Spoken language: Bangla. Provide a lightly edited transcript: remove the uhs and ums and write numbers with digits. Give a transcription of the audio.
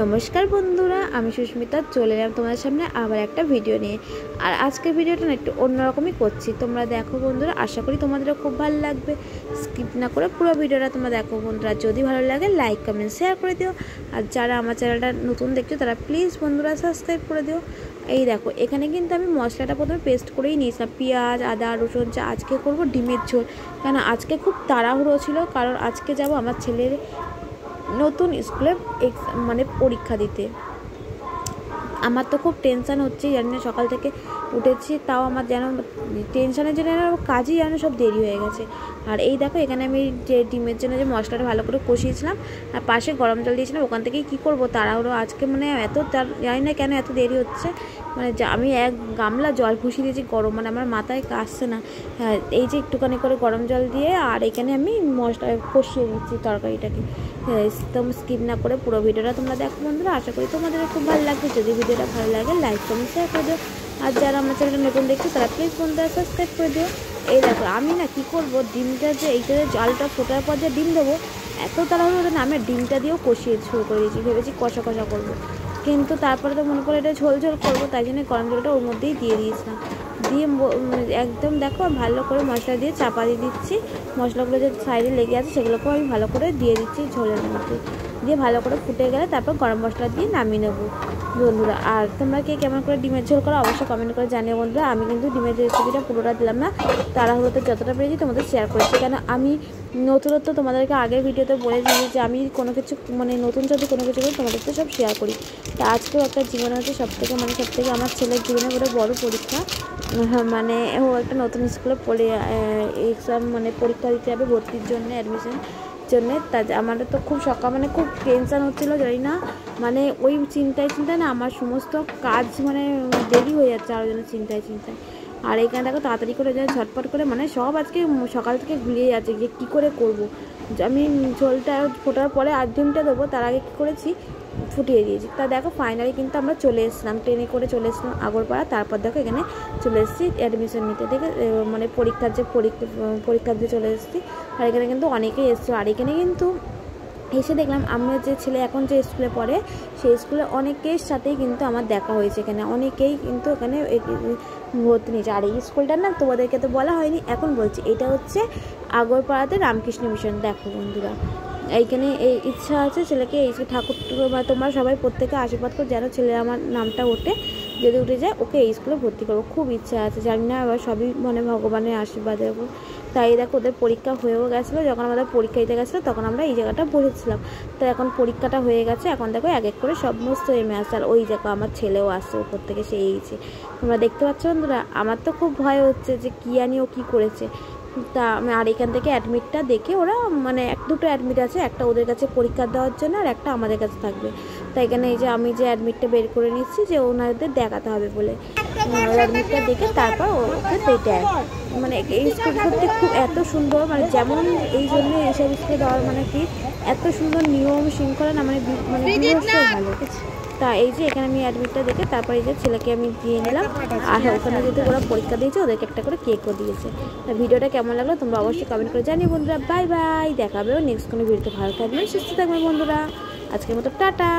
नमस्कार बंधुरा आमी सुष्मिता चले एलाम तुम्हारे सामने आबार एक भिडियो निये और आजकेर भिडियोटा ना एकटु अन्यरकमई करछि। तोमरा देखो बंधुरा, आशा करी तोमादेरो खूब भालो लागबे। स्किप ना करे पुरो भिडियोटा तोमरा देखो बंधुरा। जोदि भालो लागे लाइक कमेंट शेयर करे दिओ और जारा आमार चैनेलटा नतुन देखछो तारा प्लिज बंधुरा सबस्क्राइब करे दिओ। এই দেখো এখানে কিন্তু আমি মশলাটা প্রথমে পেস্ট করেই নিয়েছিলাম, পেঁয়াজ আদা রসুন। আজকে করব ডিমের ঝোল, কারণ আজকে খুব তাড়াহুড়ো ছিল, কারণ আজকে যাব আমার ছেলের নতুন স্কুলে মানে পরীক্ষা দিতে। আমার তো খুব টেনশান হচ্ছে, জানি না সকাল থেকে উঠেছি তাও আমার যেন টেনশানের জন্য কাজই যেন সব দেরি হয়ে গেছে। আর এই দেখো এখানে আমি যে ডিমের জন্য যে মশলাটা ভালো করে কষিয়েছিলাম আর পাশে গরম জল দিয়েছিলাম, ওখান থেকেই কী করবো তাড়াহুড়ো আজকে মানে এত জানি না কেন এত দেরি হচ্ছে। মানে আমি এক গামলা জল ফুসিয়ে দিয়েছি গরম, মানে আমার মাথায় আসছে না। হ্যাঁ এই যে একটুখানি করে গরম জল দিয়ে আর এখানে আমি মশলা কষিয়ে দিচ্ছি তরকারিটাকে। একদম স্কিপ না করে পুরো ভিডিওটা তোমরা দেখো বন্ধুরা, আশা করি তোমাদের খুব ভালো লাগবে। যদি ভিডিওটা ভালো লাগে লাইক কমেন্ট শেয়ার করে দিও আর যারা আমার চ্যানেলটা নতুন দেখছো তারা প্লিজ বন্ধুরা সাবস্ক্রাইব করে দিও। এই দেখো আমি না কী করবো, ডিমটা যে এইটা জলটা ফোটার পর যে ডিম দেবো এত তাড়াহুড়ো না, আমি ডিমটা দিয়েও কষিয়ে শুরু করে দিয়েছি, ভেবেছি কষা কষা করবো, কিন্তু তারপরে তো মনে করে এটা ঝোল ঝোল করবো, তাই জন্য গরম জলটা ওর মধ্যেই দিয়ে দিয়েছিলাম। দিয়ে একদম দেখো ভালো করে মশলা দিয়ে চাপা দিয়ে দিচ্ছি। মশলাগুলো যে সাইডে লেগে আছে সেগুলোকেও আমি ভালো করে দিয়ে দিচ্ছি ঝোলের মধ্যে, দিয়ে ভালো করে ফুটে গেলে তারপর গরম মশলা দিয়ে নামিয়ে নেবো বন্ধুরা। আর তোমরা কে কেমন করে ডিমের ঝোল করো অবশ্যই কমেন্ট করে জানিও বন্ধুরা। আমি কিন্তু ডিমের রেসিপিটা পুরোটা দিলাম না, তাড়াহুড়োতে যতটা পেরেছি তোমাদের শেয়ার করেছি, কেন আমি নতুনত্ব তোমাদেরকে আগের ভিডিওতে বলে দিয়েছি যে আমি কোনো কিছু মানে নতুন যদি কোনো কিছু করি তোমাদের তো সব শেয়ার করি। তা আজকেও একটা জীবনে হচ্ছে সবথেকে আমার ছেলের জীবনে বড় পরীক্ষা, মানে ও একটা নতুন স্কুলে পড়ে এক্সাম মানে পরীক্ষা দিতে যাবে ভর্তির জন্য, অ্যাডমিশন জন্য। তা আমার তো খুব সকাল মানে খুব টেনশান হচ্ছিলো, জানি না মানে ওই চিন্তায় না আমার সমস্ত কাজ মানে দেরি হয়ে যাচ্ছে আরও যেন চিন্তায়। আর এইখানে দেখো তাড়াতাড়ি করে যেন ঝটপট করে মানে সব আজকে সকাল থেকে গুলিয়ে যাচ্ছে যে কী করে করব। আমি ঝোলটা ফোটার পরে আর ডিমটা দেবো তার আগে কী করেছি ফুটিয়ে দিয়েছি। তা দেখো ফাইনালি কিন্তু আমরা চলে এসেছিলাম, ট্রেনে করে চলে এসেছিলাম আগরপাড়া। তারপর দেখো এখানে চলে এসেছি অ্যাডমিশন নিতে, দেখে মানে পরীক্ষা দিয়ে চলে এসেছি। আর এখানে কিন্তু অনেকেই এসেছে। আর এখানে কিন্তু এসে দেখলাম আমার যে ছেলে এখন যে স্কুলে পড়ে সেই স্কুলে অনেকের সাথেই কিন্তু আমার দেখা হয়েছে। এখানে অনেকেই কিন্তু এখানে ভর্তি নিয়েছে। আর এই স্কুলটার না তোমাদেরকে তো বলা হয়নি, এখন বলছি, এটা হচ্ছে আগরপাড়াতে রামকৃষ্ণ মিশন। দেখো বন্ধুরা এইখানে এই ইচ্ছা আছে ছেলেকে এই ঠাকুর তোমরা সবাই প্রত্যেকে আশীর্বাদ করো যেন ছেলের আমার নামটা ওঠে, যদি উঠে যায় ওকে এই স্কুলে ভর্তি করবো, খুব ইচ্ছা আছে। জানি না আবার সবই মানে ভগবানের আশীর্বাদের উপর। তাই দেখো ওদের পরীক্ষা হয়েও গেছিলো, যখন আমাদের পরীক্ষা দিতে গেছিলো তখন আমরা এই জায়গাটা বসেছিলাম। তো এখন পরীক্ষাটা হয়ে গেছে, এখন দেখো এক এক করে সমস্ত এমে আসছে। আর ওই দেখো আমার ছেলেও আসছে উপর থেকে, সে এইছে তোমরা দেখতে পাচ্ছ বন্ধুরা। আমার তো খুব ভয় হচ্ছে যে কী জানি ও কী করেছে। তা আমি আর এখান থেকে অ্যাডমিটটা দেখে ওরা মানে দুটো অ্যাডমিট আছে, একটা ওদের কাছে পরীক্ষা দেওয়ার জন্য আর একটা আমাদের কাছে থাকবে। তাই এখানে এই যে আমি যে অ্যাডমিটটা বের করে নিচ্ছি যে ওনাদের দেখাতে হবে বলে, অ্যাডমিটটা দেখে তারপর ওকে দেয়। মানে এই স্কুল সত্যি খুব এত সুন্দর, মানে যেমন এই জন্য এইসব স্কুলে দেওয়ার মানে কি এত সুন্দর নিয়ম শৃঙ্খলা না, মানে ভালো। তা এই যে এখানে আমি অ্যাডমিটটা দেখে তারপর এই যে ছেলেকে আমি দিয়ে নিলাম। আর ওখানে যদি ওরা পরীক্ষা দিয়েছে ওদেরকে একটা করে কেকও দিয়েছে। তা ভিডিওটা কেমন লাগলো তোমরা অবশ্যই কমেন্ট করে জানিও বন্ধুরা। বাই বাই, দেখা হবে নেক্সট কোনো ভিডিওতে। ভালো থাকবেন সুস্থ থাকবেন বন্ধুরা, আজকের মতো টাটা।